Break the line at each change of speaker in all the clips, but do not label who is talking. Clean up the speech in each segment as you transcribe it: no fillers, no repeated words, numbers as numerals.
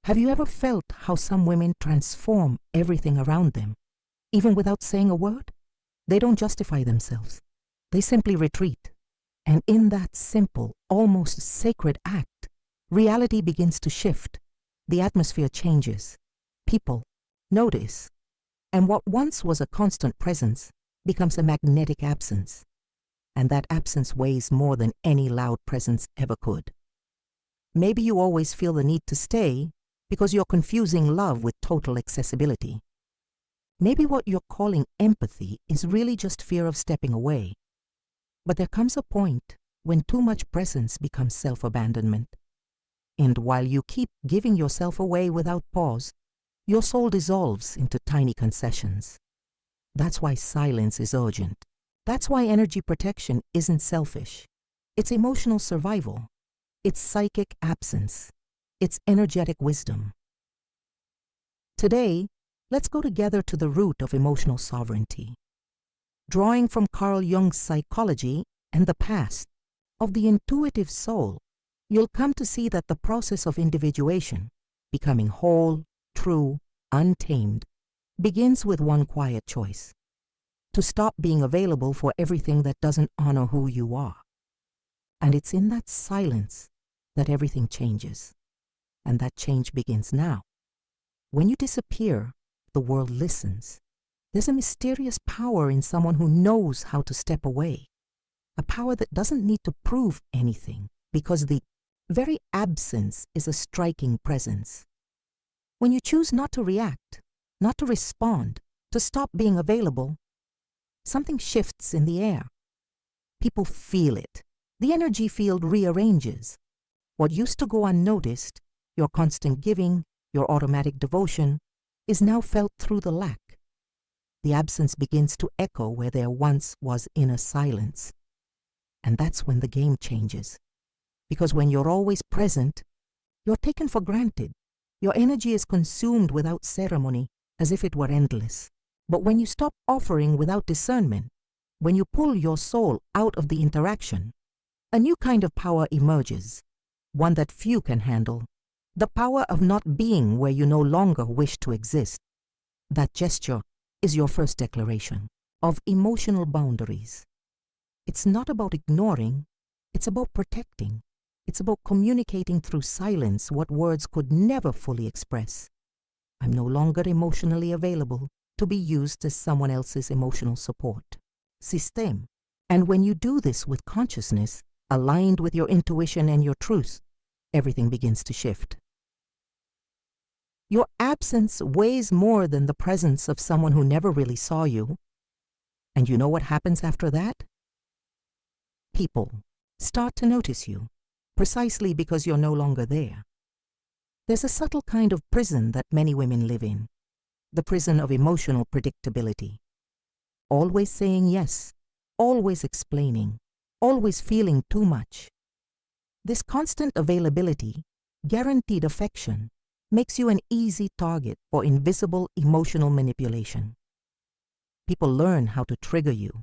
Have you ever felt how some women transform everything around them, even without saying a word? They don't justify themselves. They simply retreat. And in that simple, almost sacred act, reality begins to shift. The atmosphere changes. People notice. And what once was a constant presence becomes a magnetic absence. And that absence weighs more than any loud presence ever could. Maybe you always feel the need to stay because you're confusing love with total accessibility. Maybe what you're calling empathy is really just fear of stepping away. But there comes a point when too much presence becomes self-abandonment. And while you keep giving yourself away without pause, your soul dissolves into tiny concessions. That's why silence is urgent. That's why energy protection isn't selfish. It's emotional survival. It's psychic absence. It's energetic wisdom. Today, let's go together to the root of emotional sovereignty. Drawing from Carl Jung's psychology and the past of the intuitive soul, you'll come to see that the process of individuation, becoming whole, true, untamed, begins with one quiet choice: to stop being available for everything that doesn't honor who you are. And it's in that silence that everything changes. And that change begins now. When you disappear, the world listens. There's a mysterious power in someone who knows how to step away. A power that doesn't need to prove anything, because the very absence is a striking presence. When you choose not to react, not to respond, to stop being available, something shifts in the air. People feel it. The energy field rearranges. What used to go unnoticed, your constant giving, your automatic devotion, is now felt through the lack. The absence begins to echo where there once was inner silence. And that's when the game changes. Because when you're always present, you're taken for granted. Your energy is consumed without ceremony, as if it were endless. But when you stop offering without discernment, when you pull your soul out of the interaction, a new kind of power emerges, one that few can handle. The power of not being where you no longer wish to exist. That gesture is your first declaration of emotional boundaries. It's not about ignoring, it's about protecting. It's about communicating through silence what words could never fully express. I'm no longer emotionally available to be used as someone else's emotional support system. And when you do this with consciousness, aligned with your intuition and your truth, everything begins to shift. Your absence weighs more than the presence of someone who never really saw you. And you know what happens after that? People start to notice you, precisely because you're no longer there. There's a subtle kind of prison that many women live in, the prison of emotional predictability. Always saying yes, always explaining, always feeling too much. This constant availability, guaranteed affection, makes you an easy target for invisible emotional manipulation. People learn how to trigger you,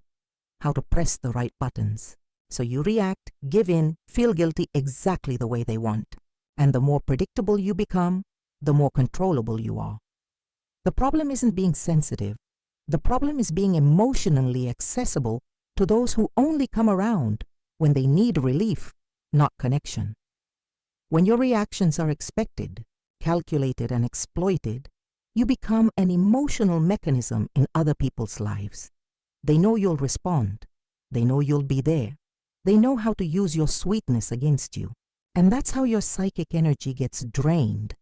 how to press the right buttons, so you react, give in, feel guilty exactly the way they want. And the more predictable you become, the more controllable you are. The problem isn't being sensitive. The problem is being emotionally accessible to those who only come around when they need relief, not connection. When your reactions are expected, calculated and exploited, you become an emotional mechanism in other people's lives. They know you'll respond. They know you'll be there. They know how to use your sweetness against you. And that's how your psychic energy gets drained,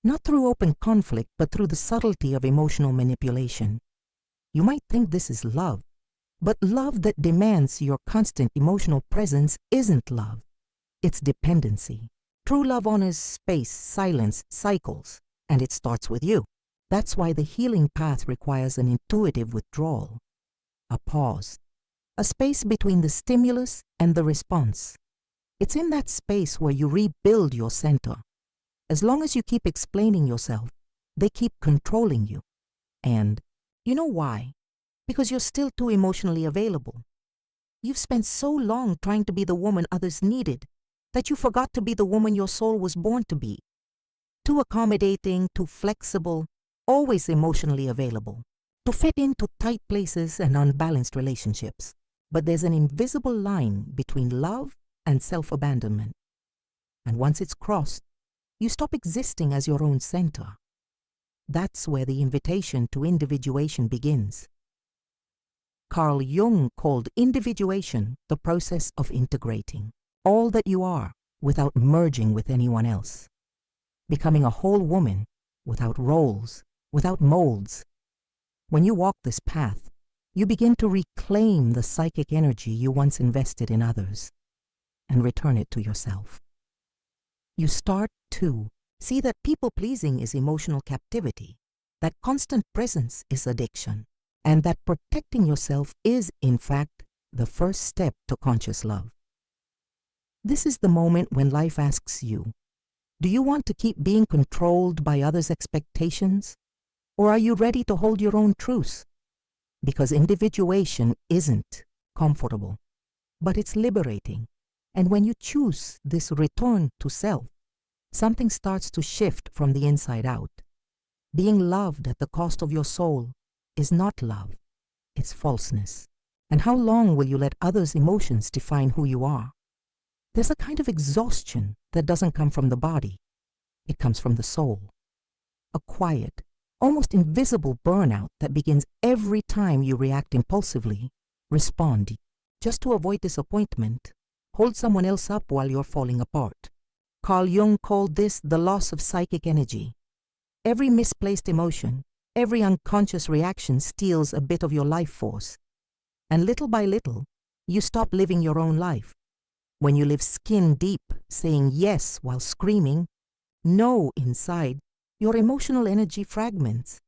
not through open conflict, but through the subtlety of emotional manipulation. You might think this is love, but love that demands your constant emotional presence isn't love. It's dependency. True love honors space, silence, cycles, and it starts with you. That's why the healing path requires an intuitive withdrawal, a pause, a space between the stimulus and the response. It's in that space where you rebuild your center. As long as you keep explaining yourself, they keep controlling you. And you know why? Because you're still too emotionally available. You've spent so long trying to be the woman others needed that you forgot to be the woman your soul was born to be. Too accommodating, too flexible, always emotionally available, to fit into tight places and unbalanced relationships. But there's an invisible line between love and self-abandonment. And once it's crossed, you stop existing as your own center. That's where the invitation to individuation begins. Carl Jung called individuation the process of integrating all that you are without merging with anyone else. Becoming a whole woman without roles, without molds. When you walk this path, you begin to reclaim the psychic energy you once invested in others and return it to yourself. You start to see that people-pleasing is emotional captivity, that constant presence is addiction, and that protecting yourself is, in fact, the first step to conscious love. This is the moment when life asks you, do you want to keep being controlled by others' expectations? Or are you ready to hold your own truth? Because individuation isn't comfortable, but it's liberating. And when you choose this return to self, something starts to shift from the inside out. Being loved at the cost of your soul is not love, it's falseness. And how long will you let others' emotions define who you are? There's a kind of exhaustion that doesn't come from the body. It comes from the soul. A quiet, almost invisible burnout that begins every time you react impulsively, respond, just to avoid disappointment, hold someone else up while you're falling apart. Carl Jung called this the loss of psychic energy. Every misplaced emotion, every unconscious reaction steals a bit of your life force. And little by little, you stop living your own life. When you live skin deep, saying yes while screaming no inside, your emotional energy fragments.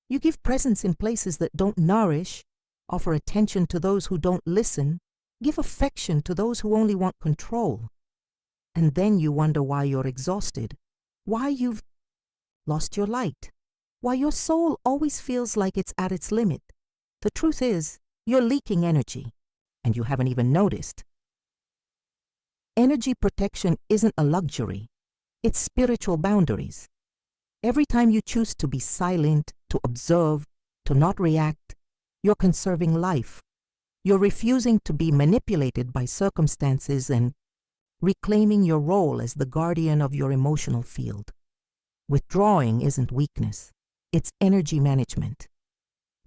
You give presence in places that don't nourish, offer attention to those who don't listen, give affection to those who only want control. And then you wonder why you're exhausted, why you've lost your light, why your soul always feels like it's at its limit. The truth is, you're leaking energy, and you haven't even noticed. Energy protection isn't a luxury, it's spiritual boundaries. Every time you choose to be silent, to observe, to not react, you're conserving life. You're refusing to be manipulated by circumstances and reclaiming your role as the guardian of your emotional field. Withdrawing isn't weakness, it's energy management.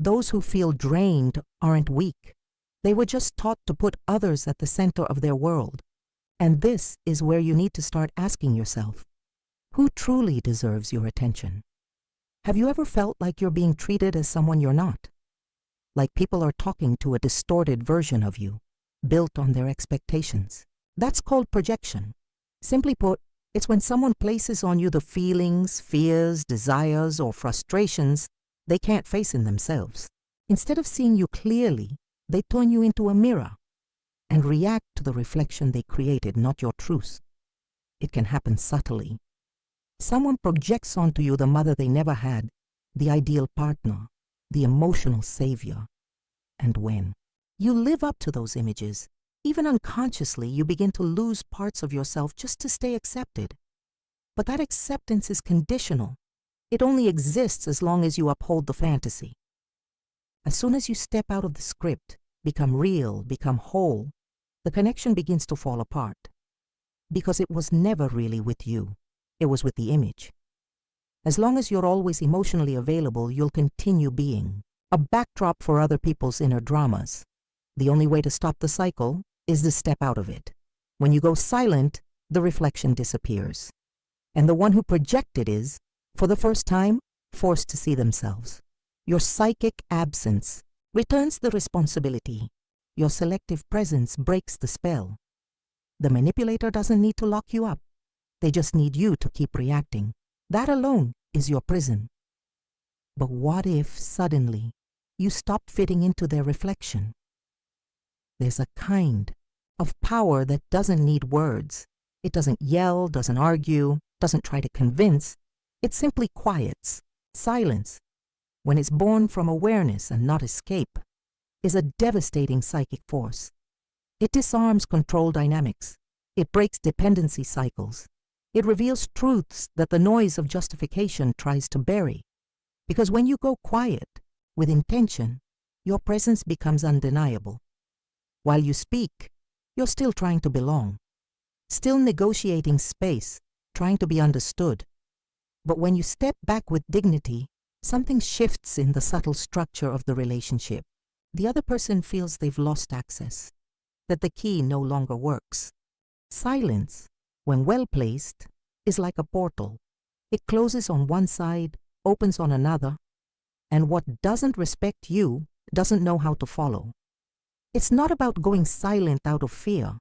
Those who feel drained aren't weak. They were just taught to put others at the center of their world. And this is where you need to start asking yourself, who truly deserves your attention? Have you ever felt like you're being treated as someone you're not? Like people are talking to a distorted version of you, built on their expectations? That's called projection. Simply put, it's when someone places on you the feelings, fears, desires, or frustrations they can't face in themselves. Instead of seeing you clearly, they turn you into a mirror and react to the reflection they created, not your truth. It can happen subtly. Someone projects onto you the mother they never had, the ideal partner, the emotional savior. And when you live up to those images, even unconsciously, you begin to lose parts of yourself just to stay accepted. But that acceptance is conditional. It only exists as long as you uphold the fantasy. As soon as you step out of the script, become real, become whole, the connection begins to fall apart. Because it was never really with you. It was with the image. As long as you're always emotionally available, you'll continue being a backdrop for other people's inner dramas. The only way to stop the cycle is to step out of it. When you go silent, the reflection disappears. And the one who projected is, for the first time, forced to see themselves. Your psychic absence returns the responsibility. Your selective presence breaks the spell. The manipulator doesn't need to lock you up. They just need you to keep reacting. That alone is your prison. But what if, suddenly, you stop fitting into their reflection? There's a kind of power that doesn't need words. It doesn't yell, doesn't argue, doesn't try to convince. It simply quiets. Silence, when it's born from awareness and not escape, is a devastating psychic force. It disarms control dynamics. It breaks dependency cycles. It reveals truths that the noise of justification tries to bury. Because when you go quiet, with intention, your presence becomes undeniable. While you speak, you're still trying to belong, still negotiating space, trying to be understood. But when you step back with dignity, something shifts in the subtle structure of the relationship. The other person feels they've lost access, that the key no longer works. Silence, when well placed, is like a portal. It closes on one side, opens on another, and what doesn't respect you doesn't know how to follow. It's not about going silent out of fear.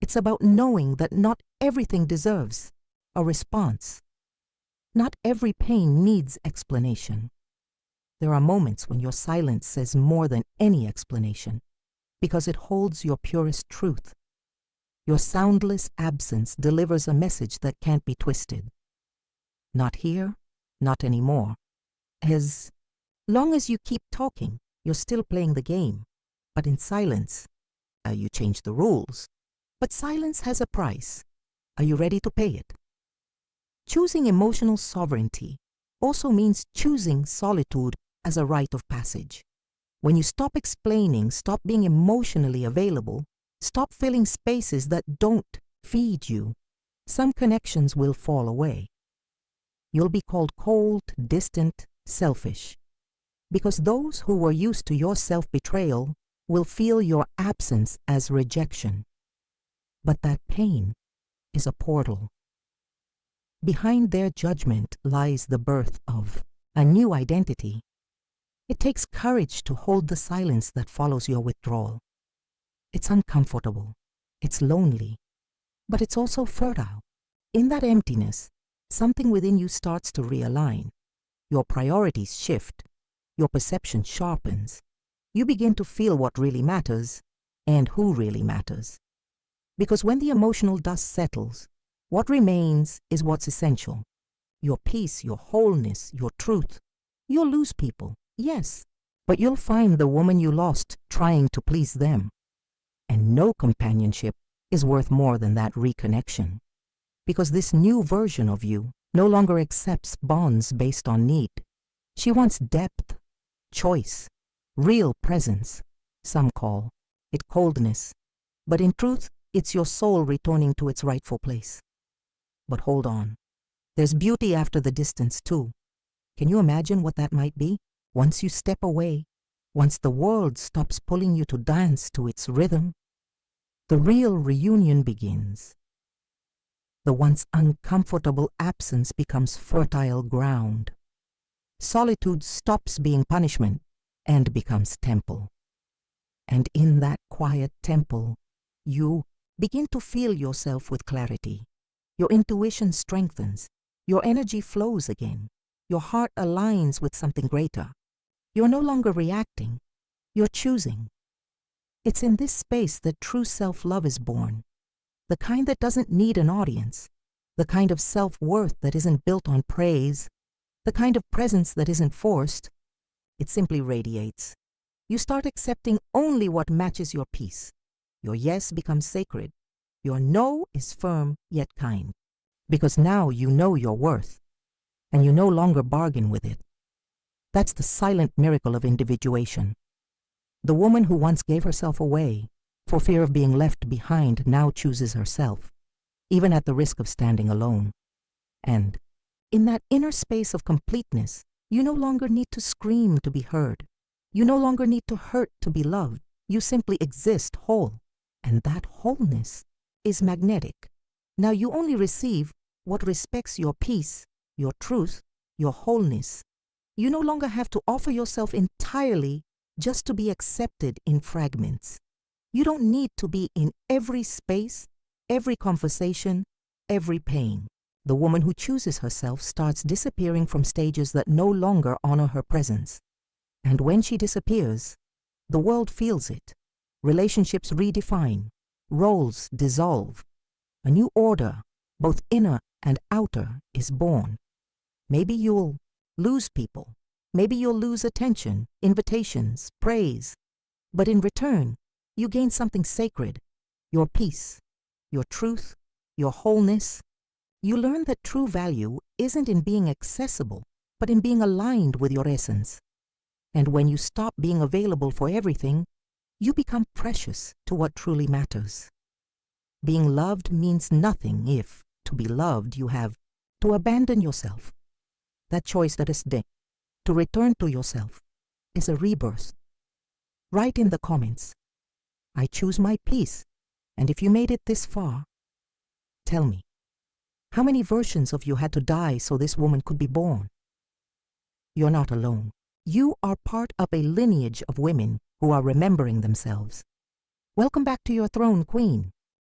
It's about knowing that not everything deserves a response. Not every pain needs explanation. There are moments when your silence says more than any explanation, because it holds your purest truth. Your soundless absence delivers a message that can't be twisted. Not here, not anymore. As long as you keep talking, you're still playing the game. But in silence, you change the rules. But silence has a price. Are you ready to pay it? Choosing emotional sovereignty also means choosing solitude as a rite of passage. When you stop explaining, stop being emotionally available, stop filling spaces that don't feed you, some connections will fall away. You'll be called cold, distant, selfish, because those who were used to your self-betrayal will feel your absence as rejection. But that pain is a portal. Behind their judgment lies the birth of a new identity. It takes courage to hold the silence that follows your withdrawal. It's uncomfortable, it's lonely, but it's also fertile. In that emptiness, something within you starts to realign. Your priorities shift, your perception sharpens. You begin to feel what really matters and who really matters. Because when the emotional dust settles, what remains is what's essential. Your peace, your wholeness, your truth. You'll lose people, yes, but you'll find the woman you lost trying to please them. And no companionship is worth more than that reconnection. Because this new version of you no longer accepts bonds based on need. She wants depth, choice, real presence. Some call it coldness, but in truth, it's your soul returning to its rightful place. But hold on. There's beauty after the distance too. Can you imagine what that might be? Once you step away, once the world stops pulling you to dance to its rhythm, the real reunion begins. The once uncomfortable absence becomes fertile ground. Solitude stops being punishment and becomes temple. And in that quiet temple, you begin to feel yourself with clarity. Your intuition strengthens. Your energy flows again. Your heart aligns with something greater. You're no longer reacting. You're choosing. It's in this space that true self-love is born. The kind that doesn't need an audience. The kind of self-worth that isn't built on praise. The kind of presence that isn't forced. It simply radiates. You start accepting only what matches your peace. Your yes becomes sacred. Your no is firm yet kind. Because now you know your worth, and you no longer bargain with it. That's the silent miracle of individuation. The woman who once gave herself away for fear of being left behind now chooses herself, even at the risk of standing alone. And in that inner space of completeness, you no longer need to scream to be heard. You no longer need to hurt to be loved. You simply exist whole. And that wholeness is magnetic. Now you only receive what respects your peace, your truth, your wholeness. You no longer have to offer yourself entirely just to be accepted in fragments. You don't need to be in every space, every conversation, every pain. The woman who chooses herself starts disappearing from stages that no longer honor her presence. And when she disappears, the world feels it. Relationships redefine, roles dissolve. A new order, both inner and outer, is born. Maybe you'll lose people. Maybe you'll lose attention, invitations, praise. But in return, you gain something sacred, your peace, your truth, your wholeness. you learn that true value isn't in being accessible, but in being aligned with your essence. And when you stop being available for everything, you become precious to what truly matters. Being loved means nothing if, to be loved, you have to abandon yourself. That choice that is there, to return to yourself, is a rebirth. Write in the comments, I choose my peace, and if you made it this far, tell me, how many versions of you had to die so this woman could be born? You're not alone. You are part of a lineage of women who are remembering themselves. Welcome back to your throne, Queen.